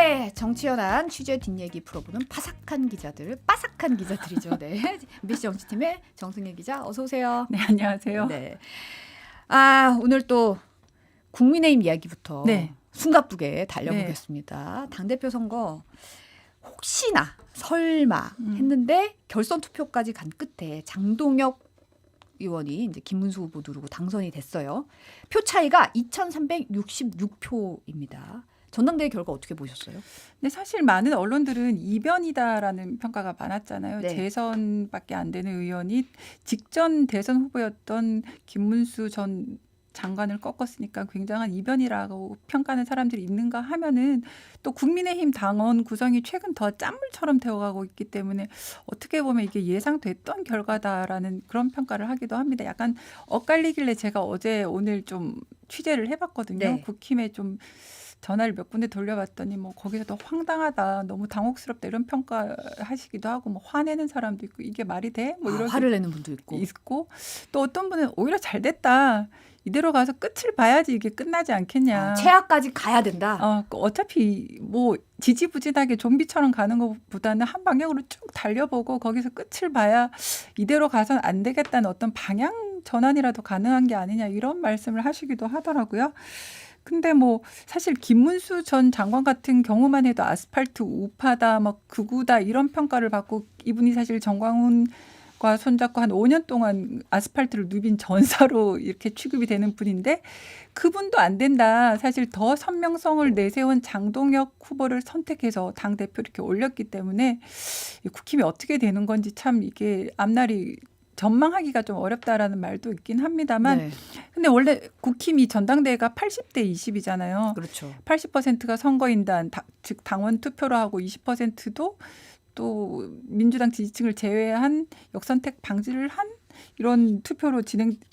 네, 정치연한 취재 뒷얘기 풀어보는 파삭한 기자들, 빠삭한 기자들이죠. 네, MBC 정치팀의 정승혜 기자, 어서 오세요. 네, 안녕하세요. 네, 오늘 또 국민의힘 이야기부터 네. 숨가쁘게 달려보겠습니다. 당대표 선거 혹시나 설마 했는데 결선 투표까지 간 끝에 장동혁 의원이 이제 김문수 후보 누르고 당선이 됐어요. 표 차이가 2,366표입니다. 전당대회 결과 어떻게 보셨어요? 근데 사실 많은 언론들은 이변이다라는 평가가 많았잖아요. 네. 재선밖에 안 되는 의원이 직전 대선 후보였던 김문수 전 장관을 꺾었으니까 굉장한 이변이라고 평가하는 사람들이 있는가 하면은 또 국민의힘 당원 구성이 최근 더 짠물처럼 되어가고 있기 때문에 어떻게 보면 이게 예상됐던 결과다라는 그런 평가를 하기도 합니다. 약간 엇갈리길래 제가 어제 오늘 좀 취재를 해봤거든요. 네. 국힘에 좀 전화를 몇 군데 돌려봤더니 뭐 거기서도 황당하다, 너무 당혹스럽다 이런 평가하시기도 하고 뭐 화내는 사람도 있고 이게 말이 돼? 뭐 이런 화를 내는 분도 있고. 또 어떤 분은 오히려 잘 됐다. 이대로 가서 끝을 봐야지 이게 끝나지 않겠냐. 최악까지 가야 된다. 어차피 뭐 지지부진하게 좀비처럼 가는 것보다는 한 방향으로 쭉 달려보고 거기서 끝을 봐야 이대로 가서는 안 되겠다는 어떤 방향 전환이라도 가능한 게 아니냐 이런 말씀을 하시기도 하더라고요. 근데 뭐 사실 김문수 전 장관 같은 경우만 해도 아스팔트 우파다, 막 극우다 이런 평가를 받고 이분이 사실 정광훈과 손잡고 한 5년 동안 아스팔트를 누빈 전사로 이렇게 취급이 되는 분인데 그분도 안 된다. 사실 더 선명성을 내세운 장동혁 후보를 선택해서 당대표 이렇게 올렸기 때문에 국힘이 어떻게 되는 건지 참 이게 앞날이 전망하기가 좀 어렵다라는 말도 있긴 합니다만 네. 근데 원래 국힘이 전당대회가 80대 20이잖아요. 그렇죠. 80%가 선거인단, 즉 당원 투표로 하고 20%도 또 민주당 지지층을 제외한 역선택 방지를 한 이런 투표로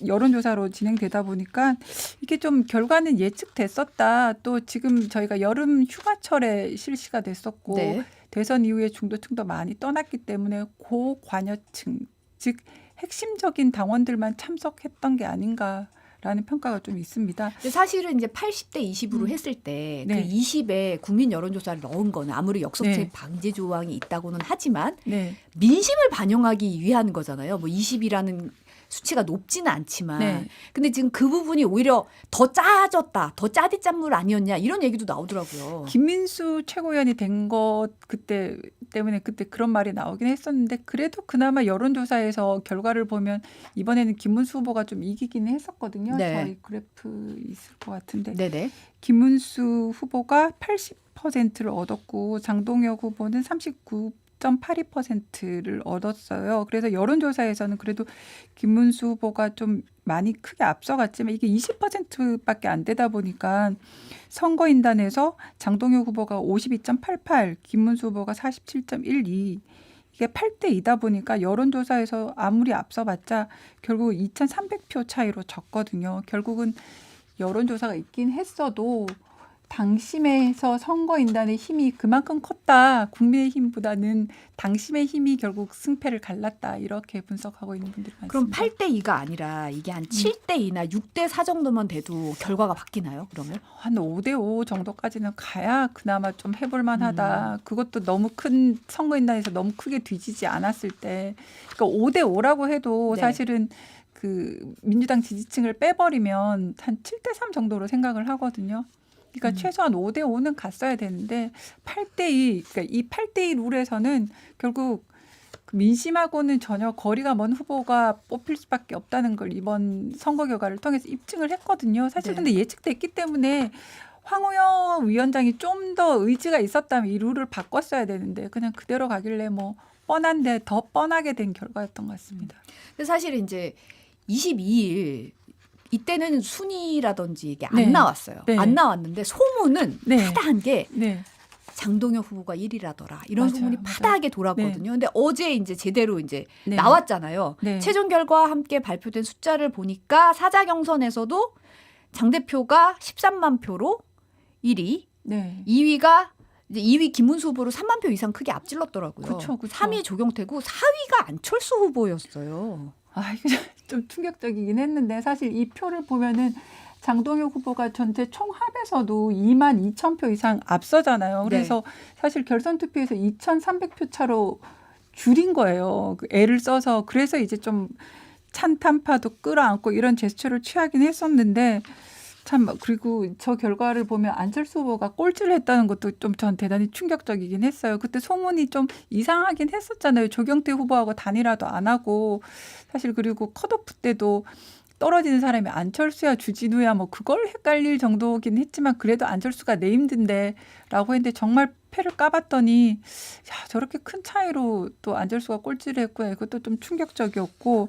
여론조사로 진행되다 보니까 이게 좀 결과는 예측됐었다. 또 지금 저희가 여름 휴가철에 실시가 됐었고 네. 대선 이후에 중도층도 많이 떠났기 때문에 고관여층, 즉 핵심적인 당원들만 참석했던 게 아닌가라는 평가가 좀 있습니다. 근데 사실은 이제 80대 20으로 했을 때 그 네. 20에 국민 여론조사를 넣은 거는 아무리 역선택 네. 방지 조항이 있다고는 하지만 네. 민심을 반영하기 위한 거잖아요. 뭐 20이라는 수치가 높지는 않지만. 네. 근데 지금 그 부분이 오히려 더 짜졌다. 더 짜릿짠물 아니었냐. 이런 얘기도 나오더라고요. 김민수 최고위원이 된 것 그때 때문에 그때 그런 말이 나오긴 했었는데 그래도 그나마 여론조사에서 결과를 보면 이번에는 김문수 후보가 좀 이기기는 했었거든요. 네. 저희 그래프 있을 것 같은데 네네. 김문수 후보가 80%를 얻었고 장동혁 후보는 39.82%를 얻었어요. 그래서 여론조사에서는 그래도 김문수 후보가 좀 많이 크게 앞서갔지만 이게 20%밖에 안 되다 보니까 선거인단에서 장동혁 후보가 52.88, 김문수 후보가 47.12 이게 8대 2다 보니까 여론조사에서 아무리 앞서봤자 결국 2,300표 차이로 졌거든요. 결국은 여론조사가 있긴 했어도 당심에서 선거인단의 힘이 그만큼 컸다. 국민의힘보다는 당심의 힘이 결국 승패를 갈랐다. 이렇게 분석하고 있는 분들이 많습니다. 그럼 8대 2가 아니라 이게 한 7대 2나 6대 4 정도만 돼도 결과가 바뀌나요? 그러면? 한 5대 5 정도까지는 가야 그나마 좀 해볼 만하다. 그것도 너무 큰 선거인단에서 너무 크게 뒤지지 않았을 때. 그러니까 5대 5라고 해도 네. 사실은 그 민주당 지지층을 빼버리면 한 7대 3 정도로 생각을 하거든요. 그러니까 최소한 5대 5는 갔어야 되는데 8대 2, 그러니까 이 8대 2 룰에서는 결국 민심하고는 전혀 거리가 먼 후보가 뽑힐 수밖에 없다는 걸 이번 선거 결과를 통해서 입증을 했거든요. 사실 네. 근데 예측됐기 때문에 황우영 위원장이 좀 더 의지가 있었다면 이 룰을 바꿨어야 되는데 그냥 그대로 가길래 뭐 뻔한데 더 뻔하게 된 결과였던 것 같습니다. 근데 사실 이제 22일 이때는 순위라든지 이게 안 네. 나왔어요. 네. 안 나왔는데 소문은 네. 파다한 게 네. 장동혁 후보가 1위라더라. 이런 맞아요. 소문이 맞아요. 파다하게 돌았거든요. 근데 어제 이제 제대로 이제 네. 나왔잖아요. 네. 최종 결과와 함께 발표된 숫자를 보니까 사자 경선에서도 장 대표가 13만 표로 1위, 네. 2위가 이제 2위 김문수 후보로 3만 표 이상 크게 앞질렀더라고요. 그쵸, 그쵸. 3위 조경태고 4위가 안철수 후보였어요. 이거 좀 충격적이긴 했는데 사실 이 표를 보면은 장동혁 후보가 전체 총합에서도 2만 2천 표 이상 앞서잖아요. 그래서 사실 결선 투표에서 2,300표 차로 줄인 거예요. 그 애를 써서. 그래서 이제 좀 찬탄파도 끌어안고 이런 제스처를 취하긴 했었는데 참 그리고 저 결과를 보면 안철수 후보가 꼴찌를 했다는 것도 좀 전 대단히 충격적이긴 했어요. 그때 소문이 좀 이상하긴 했었잖아요. 조경태 후보하고 단일화도 안 하고 사실 그리고 컷오프 때도 떨어지는 사람이 안철수야 주진우야 뭐 그걸 헷갈릴 정도긴 했지만 그래도 안철수가 네임드인데 라고 했는데 정말 패를 까봤더니 야, 저렇게 큰 차이로 또 안철수가 꼴찌를 했고요. 이것도 좀 충격적이었고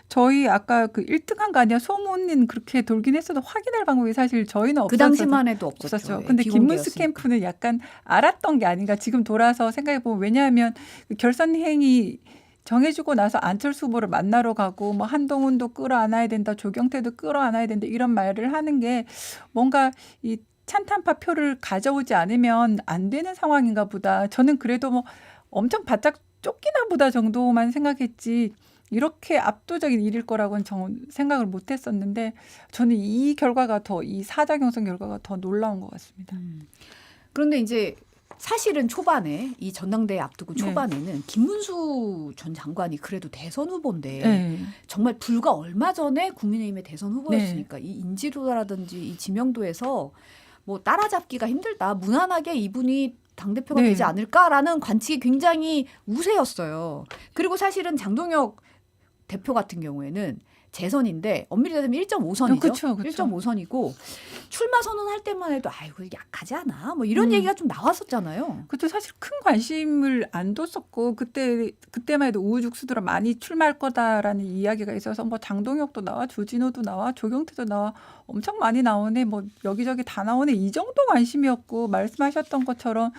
저희 아까 그 1등한 거 아니야 소문은 그렇게 돌긴 했어도 확인할 방법이 사실 저희는 그 없었어요. 당시만 해도 없었죠. 근데 김문수 비공개였으니까. 캠프는 약간 알았던 게 아닌가 지금 돌아서 생각해 보면 왜냐하면 그 결선 행위 정해주고 나서 안철수 후보를 만나러 가고 뭐 한동훈도 끌어안아야 된다, 조경태도 끌어안아야 된다 이런 말을 하는 게 뭔가 이 찬탄파 표를 가져오지 않으면 안 되는 상황인가 보다. 저는 그래도 뭐 엄청 바짝 쫓기나 보다 정도만 생각했지 이렇게 압도적인 일일 거라고는 생각을 못 했었는데 저는 이 결과가 이 사자 경선 결과가 더 놀라운 것 같습니다. 그런데 이제 사실은 초반에 이 전당대회 앞두고 초반에는 김문수 전 장관이 그래도 대선 후보인데 정말 불과 얼마 전에 국민의힘의 대선 후보였으니까 이 인지도라든지 이 지명도에서 뭐 따라잡기가 힘들다. 무난하게 이분이 당대표가 되지 않을까라는 관측이 굉장히 우세였어요. 그리고 사실은 장동혁 대표 같은 경우에는 재선인데 엄밀히 따지면 1.5선이죠. 그쵸. 1.5선이고 출마 선언할 때만 해도 아이고 약하지 않아? 뭐 이런 얘기가 좀 나왔었잖아요. 그것도 사실 큰 관심을 안 뒀었고 그때만 해도 우후죽순으로 많이 출마할 거다라는 이야기가 있어서 뭐 장동혁도 나와 조진호도 나와 조경태도 나와 엄청 많이 나오네 뭐 여기저기 다 나오네 이 정도 관심이었고 말씀하셨던 것처럼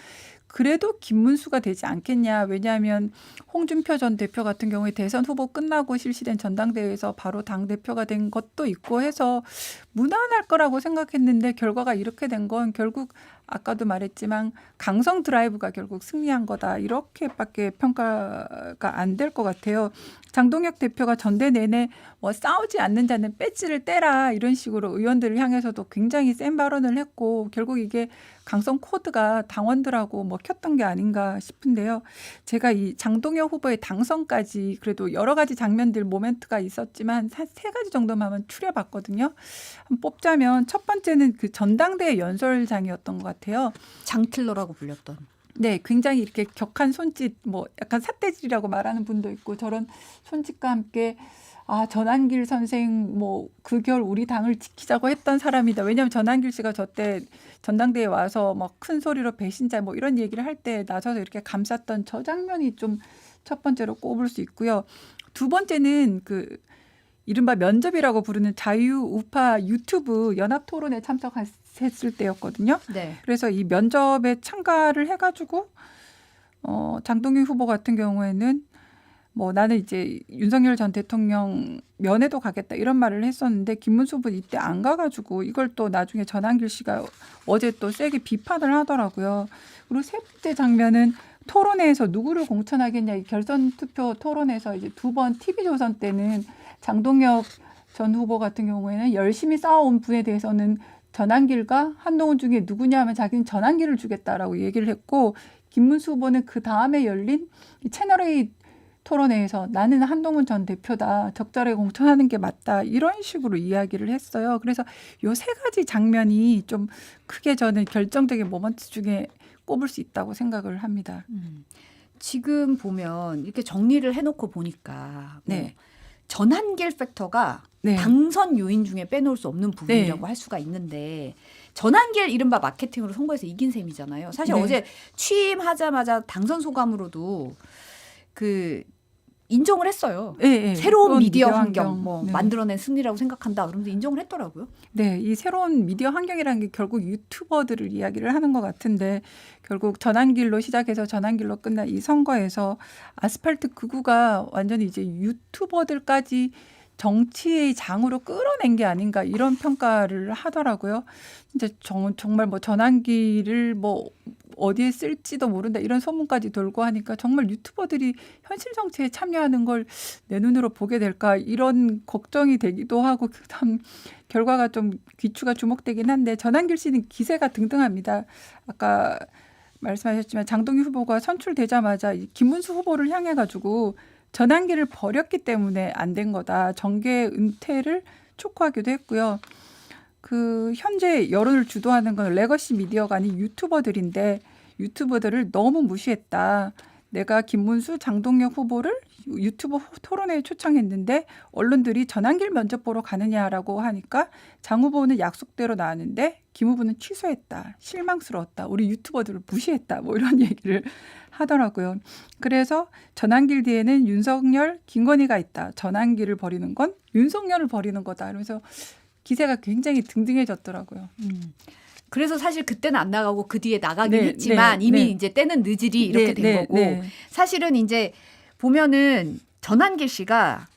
그래도 김문수가 되지 않겠냐. 왜냐하면 홍준표 전 대표 같은 경우에 대선 후보 끝나고 실시된 전당대회에서 바로 당대표가 된 것도 있고 해서 무난할 거라고 생각했는데 결과가 이렇게 된 건 결국 아까도 말했지만 강성 드라이브가 결국 승리한 거다. 이렇게밖에 평가가 안 될 것 같아요. 장동혁 대표가 전대 내내 뭐 싸우지 않는 자는 배지를 떼라 이런 식으로 의원들을 향해서도 굉장히 센 발언을 했고 결국 이게 강성 코드가 당원들하고 먹혔던 게 아닌가 싶은데요. 제가 이 장동혁 후보의 당선까지 그래도 여러 가지 장면들 모멘트가 있었지만 세 가지 정도만 한번 추려봤거든요. 한번 뽑자면 첫 번째는 그 전당대회 연설장이었던 것 같아요. 장틀러라고 불렸던. 네, 굉장히 이렇게 격한 손짓, 뭐 약간 삿대질이라고 말하는 분도 있고 저런 손짓과 함께 전한길 선생 뭐 그 결 우리 당을 지키자고 했던 사람이다. 왜냐하면 전한길 씨가 저때 전당대회에 와서 막 큰 소리로 배신자 뭐 이런 얘기를 할 때 나서서 이렇게 감쌌던 저 장면이 좀 첫 번째로 꼽을 수 있고요. 두 번째는 그 이른바 면접이라고 부르는 자유우파 유튜브 연합토론에 참석했을 때였거든요. 그래서 이 면접에 참가를 해가지고 장동혁 후보 같은 경우에는 뭐 나는 이제 윤석열 전 대통령 면회도 가겠다 이런 말을 했었는데 김문수 후보 이때 안 가가지고 이걸 또 나중에 전한길 씨가 어제 또 세게 비판을 하더라고요. 그리고 세 번째 장면은 토론회에서 누구를 공천하겠냐 이 결선 투표 토론에서 이제 두 번 TV조선 때는 장동혁 전 후보 같은 경우에는 열심히 싸워온 분에 대해서는 전한길과 한동훈 중에 누구냐 하면 자기는 전한길을 주겠다라고 얘기를 했고 김문수 후보는 그 다음에 열린 채널A 토론회에서 나는 한동훈 전 대표다. 적절하게 공천하는 게 맞다. 이런 식으로 이야기를 했어요. 그래서 요 세 가지 장면이 좀 크게 저는 결정적인 모먼트 중에 꼽을 수 있다고 생각을 합니다. 지금 보면 이렇게 정리를 해놓고 보니까 전한길 팩터가 당선 요인 중에 빼놓을 수 없는 부분이라고 할 수가 있는데 전한길 이른바 마케팅으로 선거에서 이긴 셈이잖아요. 사실 어제 취임하자마자 당선 소감으로도 그 인정을 했어요. 새로운 미디어 환경 만들어낸 승리라고 생각한다. 그러면서 인정을 했더라고요. 네, 이 새로운 미디어 환경이라는 게 결국 유튜버들을 이야기를 하는 것 같은데 결국 전한길로 시작해서 전한길로 끝난 이 선거에서 아스팔트 극우가 완전히 이제 유튜버들까지 정치의 장으로 끌어낸 게 아닌가 이런 평가를 하더라고요. 이제 정말 뭐 전한길을 뭐 어디에 쓸지도 모른다 이런 소문까지 돌고 하니까 정말 유튜버들이 현실 정치에 참여하는 걸 내 눈으로 보게 될까 이런 걱정이 되기도 하고 참 결과가 좀 귀추가 주목되긴 한데 전한길 씨는 기세가 등등합니다. 아까 말씀하셨지만 장동희 후보가 선출되자마자 김문수 후보를 향해 가지고 전한길을 버렸기 때문에 안 된 거다. 정계 은퇴를 촉구하기도 했고요. 그 현재 여론을 주도하는 건 레거시 미디어가 아닌 유튜버들인데 유튜버들을 너무 무시했다. 내가 김문수, 장동혁 후보를 유튜브 토론회에 초청했는데 언론들이 전한길 면접 보러 가느냐라고 하니까 장 후보는 약속대로 나왔는데 김 후보는 취소했다. 실망스러웠다. 우리 유튜버들을 무시했다. 뭐 이런 얘기를 하더라고요. 그래서 전한길 뒤에는 윤석열, 김건희가 있다. 전한길을 버리는 건 윤석열을 버리는 거다. 이러면서 기세가 굉장히 등등해졌더라고요. 그래서 사실 그때는 안 나가고 그 뒤에 나가긴 네, 했지만 네, 이미 네. 이제 때는 늦으리 이렇게 네, 된 네, 거고 네. 사실은 이제 보면은 전한길 씨가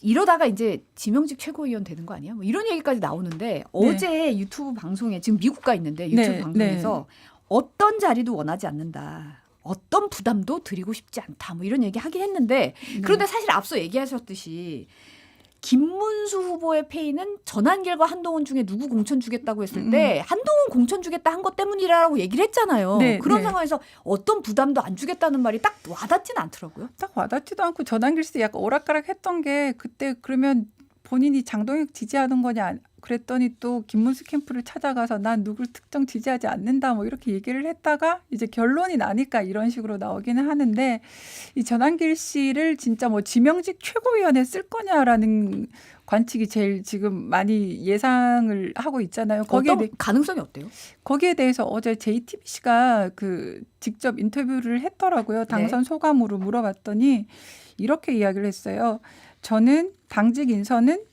이러다가 이제 지명직 최고위원 되는 거 아니야? 뭐 이런 얘기까지 나오는데 어제 유튜브 방송에 지금 미국 가 있는데 유튜브 네, 방송에서 어떤 자리도 원하지 않는다. 어떤 부담도 드리고 싶지 않다. 뭐 이런 얘기 하긴 했는데 그런데 사실 앞서 얘기하셨듯이 김문수 후보의 페이는 전한길과 한동훈 중에 누구 공천 주겠다고 했을 때 한동훈 공천 주겠다 한 것 때문이라고 얘기를 했잖아요. 네, 그런 네. 상황에서 어떤 부담도 안 주겠다는 말이 딱 와닿지는 않더라고요. 딱 와닿지도 않고 전한길 씨 약간 오락가락 했던 게 그때 그러면 본인이 장동혁 지지하는 거냐 그랬더니 또 김문수 캠프를 찾아가서 난 누굴 특정 지지하지 않는다 뭐 이렇게 얘기를 했다가 이제 결론이 나니까 이런 식으로 나오기는 하는데 이 전한길 씨를 진짜 뭐 지명직 최고위원에 쓸 거냐라는 관측이 제일 지금 많이 예상을 하고 있잖아요. 어떤 가능성이 어때요? 거기에 대해서 어제 JTBC가 그 직접 인터뷰를 했더라고요. 당선 소감으로 물어봤더니 이렇게 이야기를 했어요. 저는 당직 인선은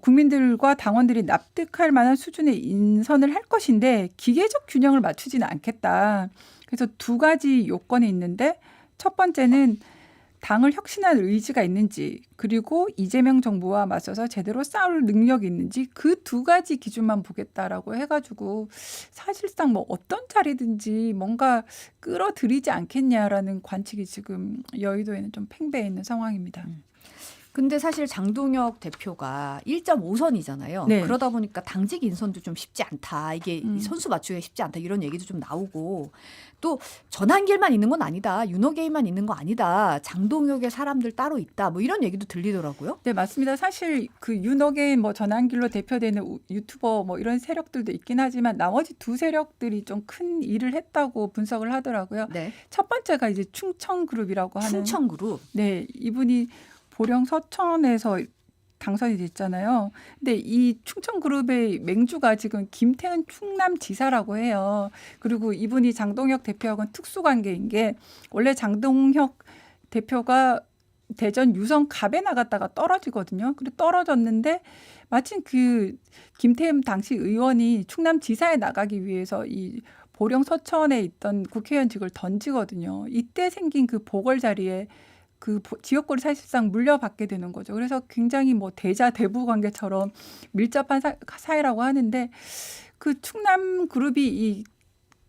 국민들과 당원들이 납득할 만한 수준의 인선을 할 것인데 기계적 균형을 맞추지는 않겠다. 그래서 두 가지 요건이 있는데 첫 번째는 당을 혁신할 의지가 있는지 그리고 이재명 정부와 맞서서 제대로 싸울 능력이 있는지 그 두 가지 기준만 보겠다라고 해가지고 사실상 뭐 어떤 자리든지 뭔가 끌어들이지 않겠냐라는 관측이 지금 여의도에는 좀 팽배해 있는 상황입니다. 근데 사실 장동혁 대표가 1.5선이잖아요. 네. 그러다 보니까 당직 인선도 좀 쉽지 않다. 이게 선수 맞추기가 쉽지 않다. 이런 얘기도 좀 나오고 또 전한길만 있는 건 아니다. 윤호개인만 있는 거 아니다. 장동혁의 사람들 따로 있다. 뭐 이런 얘기도 들리더라고요. 네, 맞습니다. 사실 그 윤호개인 뭐 전한길로 대표되는 유튜버 뭐 이런 세력들도 있긴 하지만 나머지 두 세력들이 좀 큰 일을 했다고 분석을 하더라고요. 네. 첫 번째가 이제 충청그룹이라고 하는 충청그룹. 네, 이분이 보령 서천에서 당선이 됐잖아요. 근데 이 충청그룹의 맹주가 지금 김태은 충남지사라고 해요. 그리고 이분이 장동혁 대표하고는 특수관계인 게 원래 장동혁 대표가 대전 유성 갑에 나갔다가 떨어지거든요. 그리고 떨어졌는데 마침 그 김태흠 당시 의원이 충남지사에 나가기 위해서 이 보령 서천에 있던 국회의원직을 던지거든요. 이때 생긴 그 보궐 자리에 그 지역구를 사실상 물려받게 되는 거죠. 그래서 굉장히 뭐 대자 대부 관계처럼 밀접한 사이라고 하는데 그 충남 그룹이 이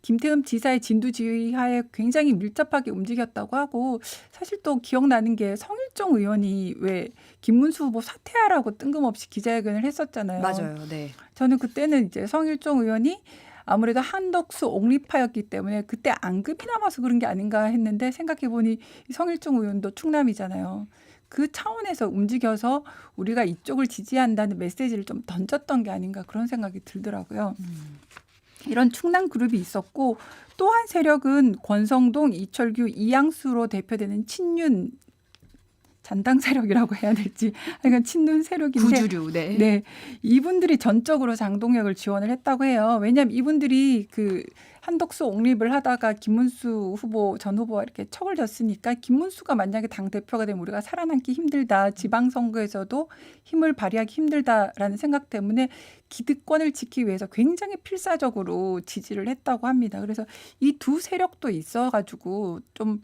김태흠 지사의 진두지휘하에 굉장히 밀접하게 움직였다고 하고 사실 또 기억나는 게 성일종 의원이 왜 김문수 후보 사퇴하라고 뜬금없이 기자회견을 했었잖아요. 맞아요. 네. 저는 그때는 이제 성일종 의원이 아무래도 한덕수 옹립파였기 때문에 그때 앙금이 남아서 그런 게 아닌가 했는데 생각해보니 성일종 의원도 충남이잖아요. 그 차원에서 움직여서 우리가 이쪽을 지지한다는 메시지를 좀 던졌던 게 아닌가 그런 생각이 들더라고요. 이런 충남 그룹이 있었고 또 한 세력은 권성동, 이철규, 이양수로 대표되는 친윤 잔당 세력이라고 해야 될지 그러니까 친윤 세력인데 구주류. 네. 네, 이분들이 전적으로 장동혁을 지원을 했다고 해요. 왜냐하면 이분들이 그 한덕수 옹립을 하다가 김문수 후보 전 후보와 이렇게 척을 졌으니까 김문수가 만약에 당 대표가 되면 우리가 살아남기 힘들다. 지방선거에서도 힘을 발휘하기 힘들다라는 생각 때문에 기득권을 지키기 위해서 굉장히 필사적으로 지지를 했다고 합니다. 그래서 이 두 세력도 있어가지고 좀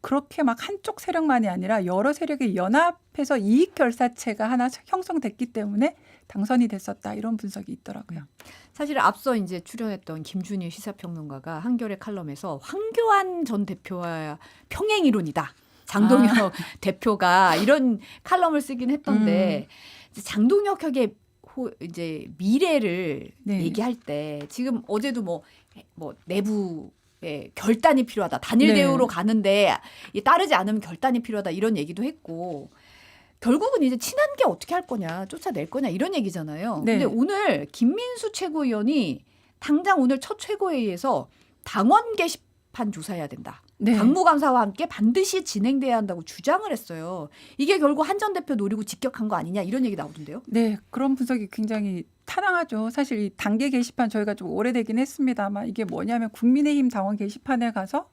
그렇게 막 한쪽 세력만이 아니라 여러 세력이 연합해서 이익 결사체가 하나 형성됐기 때문에 당선이 됐었다 이런 분석이 있더라고요. 사실 앞서 이제 출연했던 김준일 시사평론가가 한겨레 칼럼에서 황교안 전 대표와 평행 이론이다. 장동혁 대표가 이런 칼럼을 쓰긴 했던데 이제 장동혁에게 이제 미래를 네. 얘기할 때 지금 어제도 뭐 내부의 결단이 필요하다. 단일 대우로 가는데 따르지 않으면 결단이 필요하다. 이런 얘기도 했고 결국은 이제 친한 게 어떻게 할 거냐, 쫓아낼 거냐 이런 얘기잖아요. 네. 근데 오늘 김민수 최고위원이 당장 오늘 첫 최고회의에서 당원 게시판 조사해야 된다. 네. 당무감사와 함께 반드시 진행돼야 한다고 주장을 했어요. 이게 결국 한 전 대표 노리고 직격한 거 아니냐 이런 얘기 나오던데요. 네, 그런 분석이 굉장히 타당하죠. 사실 이 단계 게시판 저희가 좀 오래되긴 했습니다만 이게 뭐냐면 국민의힘 당원 게시판에 가서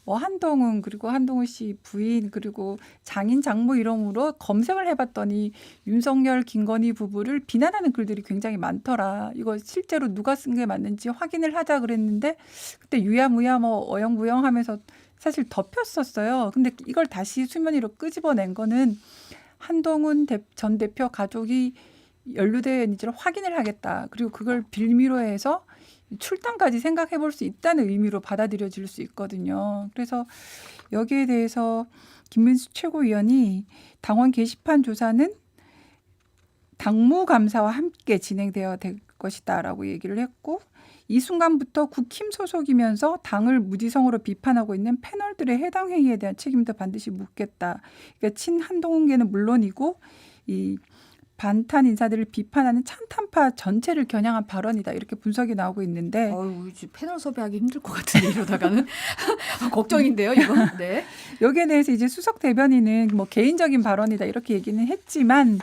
뭐 한동훈 그리고 한동훈 씨 부인 그리고 장인 장모 이름으로 검색을 해봤더니 윤석열 김건희 부부를 비난하는 글들이 굉장히 많더라. 이거 실제로 누가 쓴 게 맞는지 확인을 하자 그랬는데 그때 유야무야 뭐 어영부영하면서 사실 덮였었어요. 근데 이걸 다시 수면 위로 끄집어낸 거는 한동훈 전 대표 가족이 연루되어 있는지를 확인을 하겠다. 그리고 그걸 빌미로 해서 출당까지 생각해 볼 수 있다는 의미로 받아들여질 수 있거든요. 그래서 여기에 대해서 김민수 최고위원이 당원 게시판 조사는 당무감사와 함께 진행되어야 될 것이다라고 얘기를 했고 이 순간부터 국힘 소속이면서 당을 무지성으로 비판하고 있는 패널들의 해당 행위에 대한 책임도 반드시 묻겠다. 그러니까 친한동훈계는 물론이고 이 반탄 인사들을 비판하는 찬탄파 전체를 겨냥한 발언이다. 이렇게 분석이 나오고 있는데 패널 섭외하기 힘들 것 같은데 이러다가는 걱정인데요. 이거. 네. 여기에 대해서 이제 수석 대변인은 뭐 개인적인 발언이다 이렇게 얘기는 했지만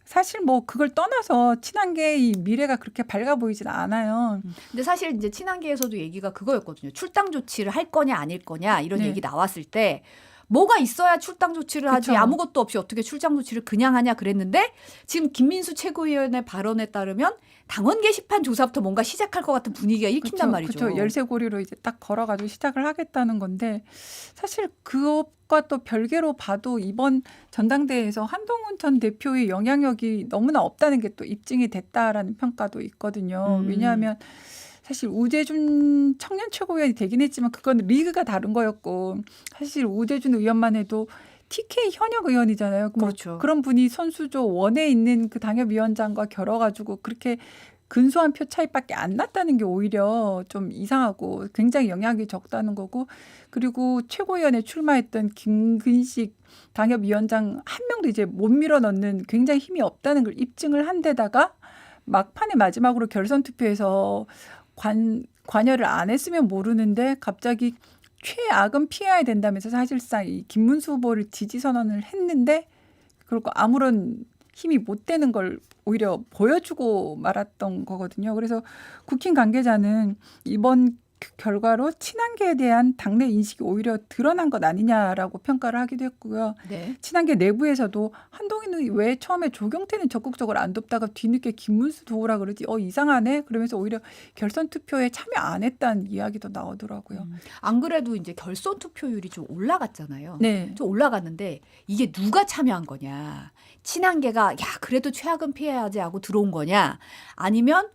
사실 뭐 그걸 떠나서 친한계의 미래가 그렇게 밝아 보이진 않아요. 근데 사실 이제 친한계에서도 얘기가 그거였거든요. 출당 조치를 할 거냐 아닐 거냐 이런 네. 얘기 나왔을 때 뭐가 있어야 출당 조치를 하지 그쵸. 아무것도 없이 어떻게 출당 조치를 그냥 하냐 그랬는데 지금 김민수 최고위원의 발언에 따르면 당원 게시판 조사부터 뭔가 시작할 것 같은 분위기가 읽힌단 말이죠. 그렇죠. 열쇠고리로 이제 딱 걸어가지고 시작을 하겠다는 건데 사실 그것과 또 별개로 봐도 이번 전당대회에서 한동훈 전 대표의 영향력이 너무나 없다는 게 또 입증이 됐다라는 평가도 있거든요. 왜냐하면 사실 우재준 청년 최고위원이 되긴 했지만 그건 리그가 다른 거였고 사실 우재준 의원만 해도 TK 현역 의원이잖아요. 그렇죠. 그런 분이 선수조 원에 있는 그 당협위원장과 결어가지고 그렇게 근소한 표 차이밖에 안 났다는 게 오히려 좀 이상하고 굉장히 영향이 적다는 거고 그리고 최고위원에 출마했던 김근식 당협위원장 한 명도 이제 못 밀어넣는 굉장히 힘이 없다는 걸 입증을 한 데다가 막판에 마지막으로 결선 투표에서 관여를 안 했으면 모르는데 갑자기 최악은 피해야 된다면서 사실상 이 김문수 후보를 지지 선언을 했는데 그리고 아무런 힘이 못 되는 걸 오히려 보여주고 말았던 거거든요. 그래서 국힘 관계자는 이번 결과로 친한계에 대한 당내 인식이 오히려 드러난 것 아니냐라고 평가를 하기도 했고요. 네. 친한계 내부에서도 한동훈이 왜 처음에 조경태는 적극적으로 안 돕다가 뒤늦게 김문수 도우라 그러지 이상하네 그러면서 오히려 결선 투표에 참여 안 했다는 이야기도 나오더라고요. 안 그래도 이제 결선 투표율이 좀 올라갔잖아요. 네. 좀 올라갔는데 이게 누가 참여한 거냐. 친한계가 야 그래도 최악은 피해야지 하고 들어온 거냐. 아니면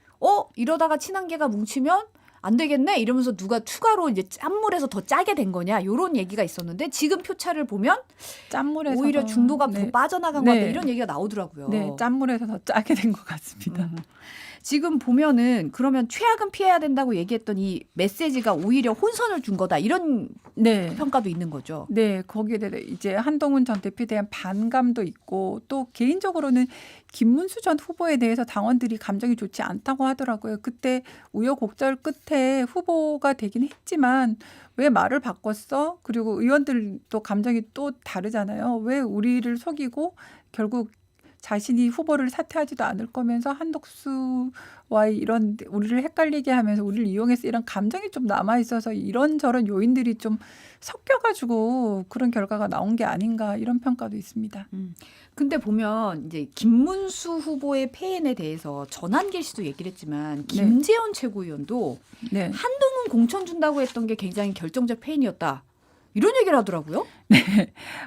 이러다가 친한계가 뭉치면 안 되겠네 이러면서 누가 추가로 이제 짠물에서 더 짜게 된 거냐 이런 얘기가 있었는데 지금 표차를 보면 짠물에서 오히려 중도가 네. 더 빠져나간 것 같다 네. 이런 얘기가 나오더라고요. 네, 짠물에서 더 짜게 된 것 같습니다. 지금 보면은 그러면 최악은 피해야 된다고 얘기했던 이 메시지가 오히려 혼선을 준 거다 이런 네. 평가도 있는 거죠. 네, 거기에 대해 이제 한동훈 전 대표에 대한 반감도 있고 또 개인적으로는 김문수 전 후보에 대해서 당원들이 감정이 좋지 않다고 하더라고요. 그때 우여곡절 끝에 후보가 되긴 했지만 왜 말을 바꿨어? 그리고 의원들도 감정이 또 다르잖아요. 왜 우리를 속이고 결국 자신이 후보를 사퇴하지도 않을 거면서 한덕수와의 이런 우리를 헷갈리게 하면서 우리를 이용해서 이런 감정이 좀 남아 있어서 이런저런 요인들이 좀 섞여가지고 그런 결과가 나온 게 아닌가 이런 평가도 있습니다. 근데 보면 이제 김문수 후보의 패인에 대해서 전한길 씨도 얘기를 했지만 김재원 최고위원도 네. 한동훈 공천 준다고 했던 게 굉장히 결정적 패인이었다. 이런 얘기를 하더라고요.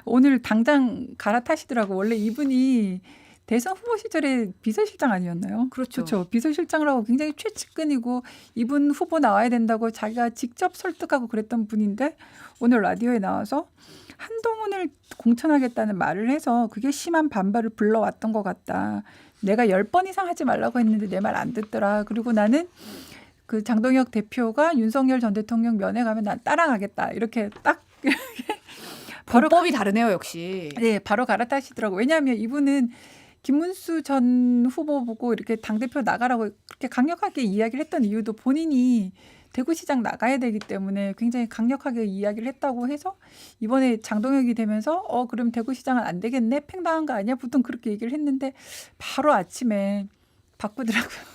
오늘 당장 갈아타시더라고. 원래 이분이 대선 후보 시절에 비서실장 아니었나요? 그렇죠. 그렇죠. 비서실장을 하고 굉장히 최측근이고 이분 후보 나와야 된다고 자기가 직접 설득하고 그랬던 분인데 오늘 라디오에 나와서 한동훈을 공천하겠다는 말을 해서 그게 심한 반발을 불러왔던 것 같다. 내가 10번 이상 하지 말라고 했는데 내 말 안 듣더라. 그리고 나는 그 장동혁 대표가 윤석열 전 대통령 면회 가면 난 따라가겠다. 이렇게 딱 바로 법이 다르네요, 역시. 네, 바로 갈아타시더라고. 왜냐하면 이분은 김문수 전 후보 보고 이렇게 당대표 나가라고 그렇게 강력하게 이야기를 했던 이유도 본인이 대구시장 나가야 되기 때문에 굉장히 강력하게 이야기를 했다고 해서 이번에 장동혁이 되면서 그럼 대구시장은 안 되겠네? 팽당한 거 아니야? 보통 그렇게 얘기를 했는데 바로 아침에 바꾸더라고요.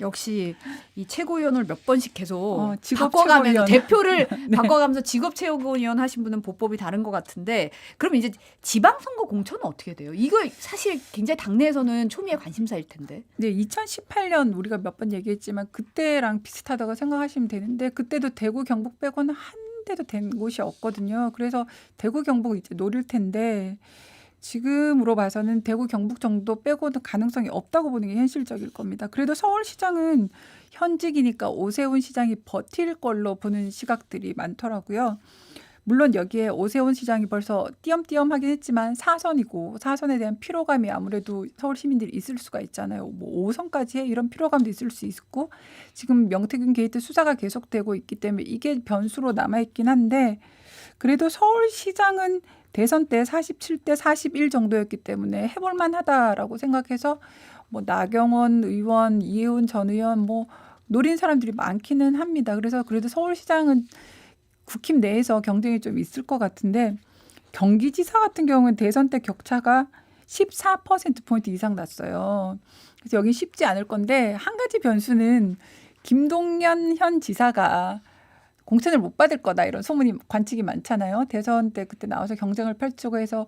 역시 이 최고위원을 몇 번씩 계속 직업 바꿔가면서 최고위원. 대표를 바꿔가면서 직업 최고위원 하신 분은 보법이 다른 것 같은데 그럼 이제 지방선거 공천은 어떻게 돼요? 이거 사실 굉장히 당내에서는 초미의 관심사일 텐데. 네, 2018년 우리가 몇 번 얘기했지만 그때랑 비슷하다고 생각하시면 되는데 그때도 대구 경북 빼고는 한 대도 된 곳이 없거든요. 그래서 대구 경북 이제 노릴 텐데 지금으로 봐서는 대구 경북 정도 빼고는 가능성이 없다고 보는 게 현실적일 겁니다. 그래도 서울시장은 현직이니까 오세훈 시장이 버틸 걸로 보는 시각들이 많더라고요. 물론 여기에 오세훈 시장이 벌써 띄엄띄엄하긴 했지만 4선이고 4선에 대한 피로감이 아무래도 서울 시민들이 있을 수가 있잖아요. 뭐 5선까지 해 이런 피로감도 있을 수 있고 지금 명태균 게이트 수사가 계속되고 있기 때문에 이게 변수로 남아있긴 한데 그래도 서울시장은 대선 때 47대 41 정도였기 때문에 해볼 만하다라고 생각해서 뭐 나경원 의원, 이혜훈 전 의원 뭐 노린 사람들이 많기는 합니다. 그래서 그래도 서울시장은 국힘 내에서 경쟁이 좀 있을 것 같은데 경기지사 같은 경우는 대선 때 격차가 14%포인트 이상 났어요. 그래서 여긴 쉽지 않을 건데 한 가지 변수는 김동연 현 지사가 공천을 못 받을 거다 이런 소문이 관측이 많잖아요. 대선 때 그때 나와서 경쟁을 펼치고 해서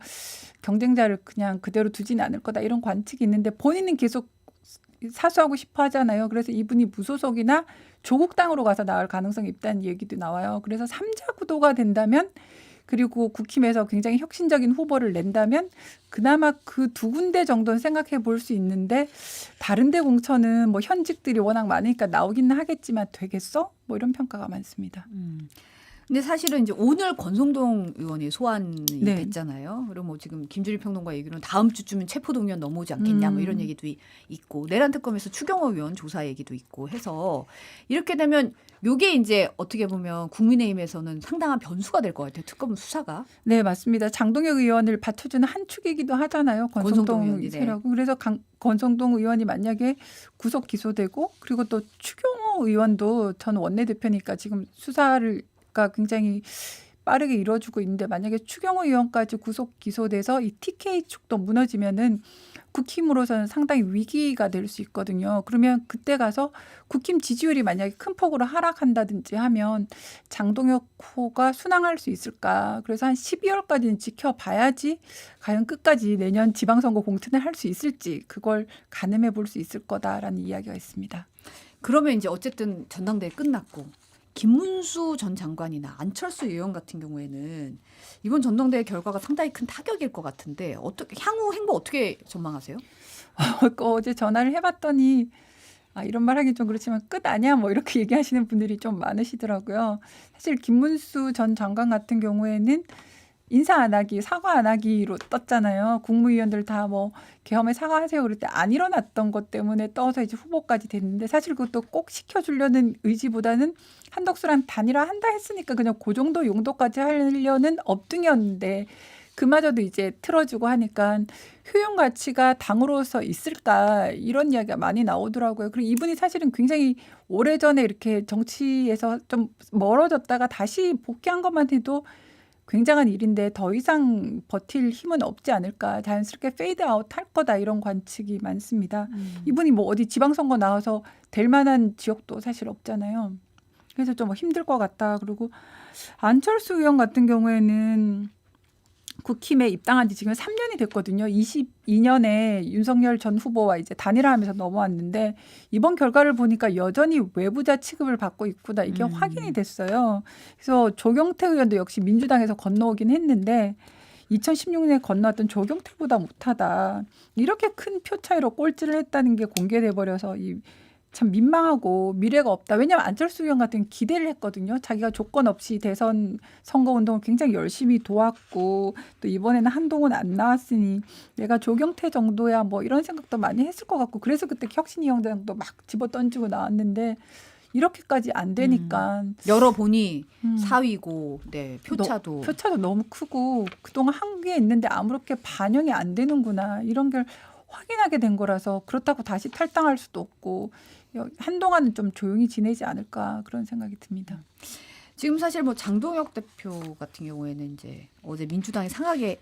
경쟁자를 그냥 그대로 두지는 않을 거다 이런 관측이 있는데 본인은 계속 사수하고 싶어 하잖아요. 그래서 이분이 무소속이나 조국당으로 가서 나올 가능성이 있다는 얘기도 나와요. 그래서 3자 구도가 된다면 그리고 국힘에서 굉장히 혁신적인 후보를 낸다면 그나마 그 두 군데 정도는 생각해 볼 수 있는데 다른 데 공천은 뭐 현직들이 워낙 많으니까 나오기는 하겠지만 되겠어? 뭐 이런 평가가 많습니다. 근데 사실은 이제 오늘 권성동 의원이 소환이 네. 됐잖아요. 그리고 뭐 지금 김주리 평론가 얘기로는 다음 주쯤은 체포동의안 넘어오지 않겠냐 뭐 이런 얘기도 있고 내란 특검에서 추경호 의원 조사 얘기도 있고 해서 이렇게 되면 요게 이제 어떻게 보면 국민의힘에서는 상당한 변수가 될 것 같아요. 특검 수사가. 네, 맞습니다. 장동혁 의원을 받쳐주는 한 축이기도 하잖아요. 권성동 의원이, 세라고. 그래서 권성동 의원이 만약에 구속 기소되고 그리고 또 추경호 의원도 전 원내대표니까 지금 수사를 굉장히 빠르게 이루어지고 있는데 만약에 추경호 의원까지 구속 기소돼서 이 TK 축도 무너지면은 국힘으로서는 상당히 위기가 될 수 있거든요. 그러면 그때 가서 국힘 지지율이 만약에 큰 폭으로 하락한다든지 하면 장동혁 후보가 순항할 수 있을까. 그래서 한 12월까지는 지켜봐야지 과연 끝까지 내년 지방선거 공천을 할 수 있을지 그걸 가늠해 볼 수 있을 거다라는 이야기가 있습니다. 그러면 이제 어쨌든 전당대회 끝났고 김문수 전 장관이나 안철수 의원 같은 경우에는 이번 전당대회 결과가 상당히 큰 타격일 것 같은데 어떻게 향후 행보 어떻게 전망하세요? 어제 전화를 해봤더니 이런 말 하긴 좀 그렇지만 끝 아니야 뭐 이렇게 얘기하시는 분들이 좀 많으시더라고요. 사실 김문수 전 장관 같은 경우에는 인사 안 하기, 사과 안 하기로 떴잖아요. 국무위원들 다 뭐 계엄에 사과하세요 그럴 때 안 일어났던 것 때문에 떠서 이제 후보까지 됐는데 사실 그것도 꼭 시켜주려는 의지보다는 한덕수랑 단일화한다 했으니까 그냥 그 정도 용도까지 하려는 업등이었는데 그마저도 이제 틀어주고 하니까 효용 가치가 당으로서 있을까 이런 이야기가 많이 나오더라고요. 그리고 이분이 사실은 굉장히 오래전에 이렇게 정치에서 좀 멀어졌다가 다시 복귀한 것만 해도 굉장한 일인데 더 이상 버틸 힘은 없지 않을까. 자연스럽게 페이드 아웃 할 거다. 이런 관측이 많습니다. 이분이 뭐 어디 지방선거 나와서 될 만한 지역도 사실 없잖아요. 그래서 좀 힘들 것 같다. 그리고 안철수 의원 같은 경우에는 국힘에 입당한 지 지금 3년이 됐거든요. 22년에 윤석열 전 후보와 이제 단일화하면서 넘어왔는데 이번 결과를 보니까 여전히 외부자 취급을 받고 있구나. 이게 확인이 됐어요. 그래서 조경태 의원도 역시 민주당에서 건너오긴 했는데 2016년에 건너왔던 조경태보다 못하다. 이렇게 큰 표 차이로 꼴찌를 했다는 게 공개돼 버려서 참 민망하고 미래가 없다. 왜냐하면 안철수 의원 같은 기대를 했거든요. 자기가 조건 없이 대선 선거운동을 굉장히 열심히 도왔고 또 이번에는 한동훈 안 나왔으니 내가 조경태 정도야 뭐 이런 생각도 많이 했을 것 같고 그래서 그때 혁신위원장도 막 집어던지고 나왔는데 이렇게까지 안 되니까 열어보니 4위고 네, 표차도 너무 크고 그동안 한국에 있는데 아무렇게 반영이 안 되는구나. 이런 걸 확인하게 된 거라서 그렇다고 다시 탈당할 수도 없고 한동안은 좀 조용히 지내지 않을까 그런 생각이 듭니다. 지금 사실 뭐 장동혁 대표 같은 경우에는 이제 어제 민주당이 상당히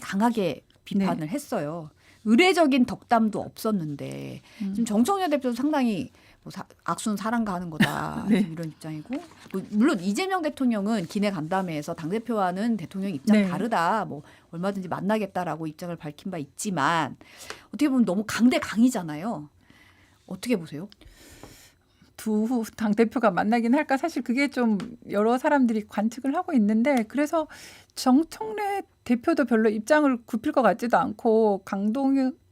강하게 비판을 했어요. 의례적인 덕담도 없었는데 지금 정청래 대표도 상당히 뭐 악순 사랑가 하는 거다 네. 이런 입장이고 뭐 물론 이재명 대통령은 기내 간담회에서 당대표와는 대통령 입장 네. 다르다 뭐 얼마든지 만나겠다라고 입장을 밝힌 바 있지만 어떻게 보면 너무 강대강이잖아요. 어떻게 보세요? 두 당대표가 만나긴 할까 사실 그게 좀 여러 사람들이 관측을 하고 있는데 그래서 정청래 대표도 별로 입장을 굽힐 것 같지도 않고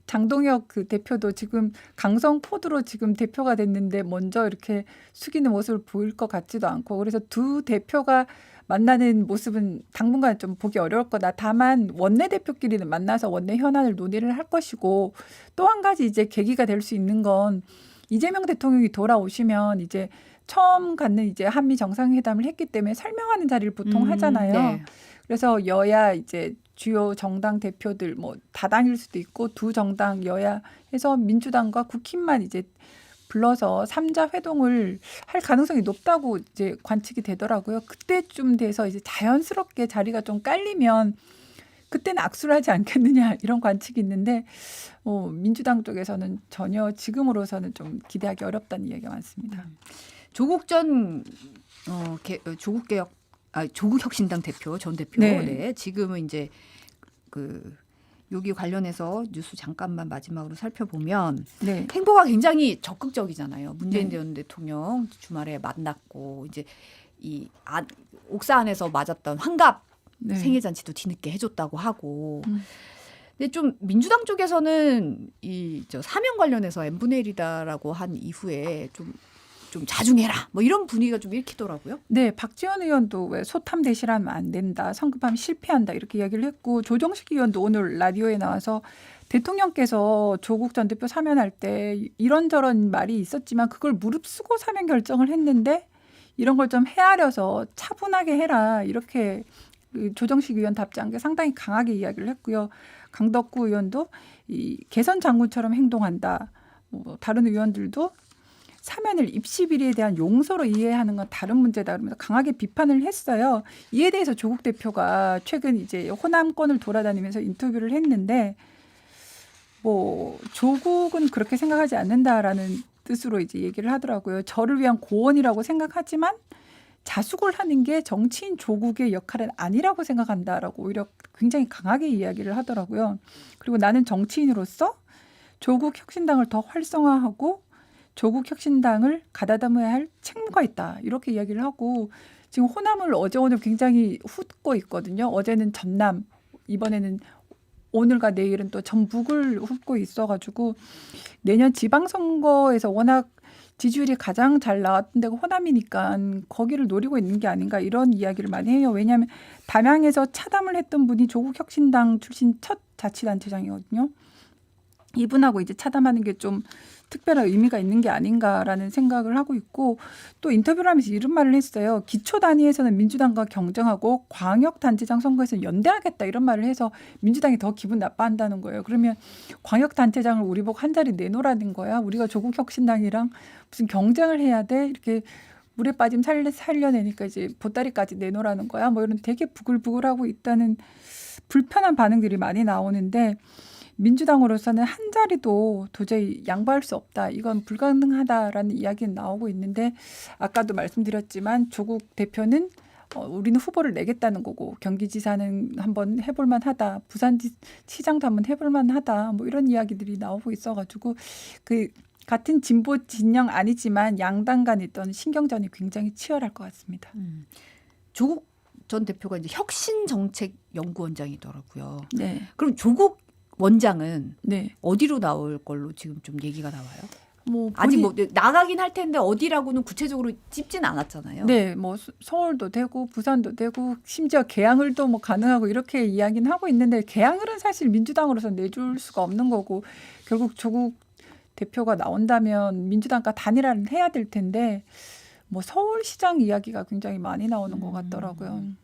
장동혁 그 대표도 지금 강성 코드로 지금 대표가 됐는데 먼저 이렇게 숙이는 모습을 보일 것 같지도 않고 그래서 두 대표가 만나는 모습은 당분간 좀 보기 어려울 거다. 다만 원내대표끼리는 만나서 원내 현안을 논의를 할 것이고 또 한 가지 이제 계기가 될 수 있는 건 이재명 대통령이 돌아오시면 이제 처음 갖는 이제 한미 정상회담을 했기 때문에 설명하는 자리를 보통 하잖아요. 네. 그래서 여야 이제 주요 정당 대표들 뭐 다당일 수도 있고 두 정당 여야 해서 민주당과 국힘만 이제 불러서 3자 회동을 할 가능성이 높다고 이제 관측이 되더라고요. 그때쯤 돼서 이제 자연스럽게 자리가 좀 깔리면 그때는 악수를 하지 않겠느냐 이런 관측이 있는데 민주당 쪽에서는 전혀 지금으로서는 좀 기대하기 어렵다는 이야기가 많습니다. 조국 혁신당 대표 전 대표 네. 네, 지금은 이제 여기 관련해서 뉴스 잠깐만 마지막으로 살펴보면 네. 행보가 굉장히 적극적이잖아요. 문재인 네. 전 대통령 주말에 만났고 이제 옥사 안에서 맞았던 환갑 네. 생일 잔치도 뒤늦게 해줬다고 하고. 근데 좀 민주당 쪽에서는 저 사면 관련해서 n분의 1이다라고 한 이후에 좀 자중해라 뭐 이런 분위기가 좀 읽히더라고요. 네, 박지원 의원도 왜 소탐 대실하면 안 된다, 성급하면 실패한다 이렇게 이야기를 했고 조정식 의원도 오늘 라디오에 나와서 대통령께서 조국 전 대표 사면할 때 이런저런 말이 있었지만 그걸 무릅쓰고 사면 결정을 했는데 이런 걸 좀 헤아려서 차분하게 해라 이렇게 조정식 의원 답장 게 상당히 강하게 이야기를 했고요. 강덕구 의원도 이 개선 장군처럼 행동한다. 뭐 다른 의원들도 사면을 입시 비리에 대한 용서로 이해하는 건 다른 문제다 그러면서 강하게 비판을 했어요. 이에 대해서 조국 대표가 최근 이제 호남권을 돌아다니면서 인터뷰를 했는데 뭐 조국은 그렇게 생각하지 않는다라는 뜻으로 이제 얘기를 하더라고요. 저를 위한 고언이라고 생각하지만 자숙을 하는 게 정치인 조국의 역할은 아니라고 생각한다라고 오히려 굉장히 강하게 이야기를 하더라고요. 그리고 나는 정치인으로서 조국 혁신당을 더 활성화하고 조국 혁신당을 가다듬어야 할 책무가 있다. 이렇게 이야기를 하고 지금 호남을 어제 오늘 굉장히 훑고 있거든요. 어제는 전남, 이번에는 오늘과 내일은 또 전북을 훑고 있어가지고 내년 지방선거에서 워낙 지지율이 가장 잘 나왔던 데가 호남이니까 거기를 노리고 있는 게 아닌가 이런 이야기를 많이 해요. 왜냐하면 담양에서 차담을 했던 분이 조국 혁신당 출신 첫 자치단체장이거든요. 이분하고 이제 차담하는 게 좀 특별한 의미가 있는 게 아닌가라는 생각을 하고 있고 또 인터뷰를 하면서 이런 말을 했어요. 기초 단위에서는 민주당과 경쟁하고 광역단체장 선거에서는 연대하겠다 이런 말을 해서 민주당이 더 기분 나빠한다는 거예요. 그러면 광역단체장을 우리 보고 한 자리 내놓으라는 거야. 우리가 조국 혁신당이랑 무슨 경쟁을 해야 돼? 이렇게 물에 빠짐 살려내니까 이제 보따리까지 내놓으라는 거야. 뭐 이런 되게 부글부글하고 있다는 불편한 반응들이 많이 나오는데 민주당으로서는 한 자리도 도저히 양보할 수 없다. 이건 불가능하다라는 이야기는 나오고 있는데 아까도 말씀드렸지만 조국 대표는 우리는 후보를 내겠다는 거고 경기지사는 한번 해볼 만하다. 부산시장도 한번 해볼 만하다. 뭐 이런 이야기들이 나오고 있어가지고 그 같은 진보 진영 아니지만 양당 간에 있던 신경전이 굉장히 치열할 것 같습니다. 조국 전 대표가 이제 혁신정책연구원장이더라고요. 네, 그럼 조국 원장은 네. 어디로 나올 걸로 지금 좀 얘기가 나와요? 뭐 아직 뭐 나가긴 할 텐데 어디라고는 구체적으로 찝진 않았잖아요. 네, 뭐 서울도 되고 부산도 되고 심지어 개항을도 뭐 가능하고 이렇게 이야기는 하고 있는데 개항을은 사실 민주당으로서 내줄 수가 없는 거고 결국 조국 대표가 나온다면 민주당과 단일화를 해야 될 텐데 뭐 서울시장 이야기가 굉장히 많이 나오는 것 같더라고요.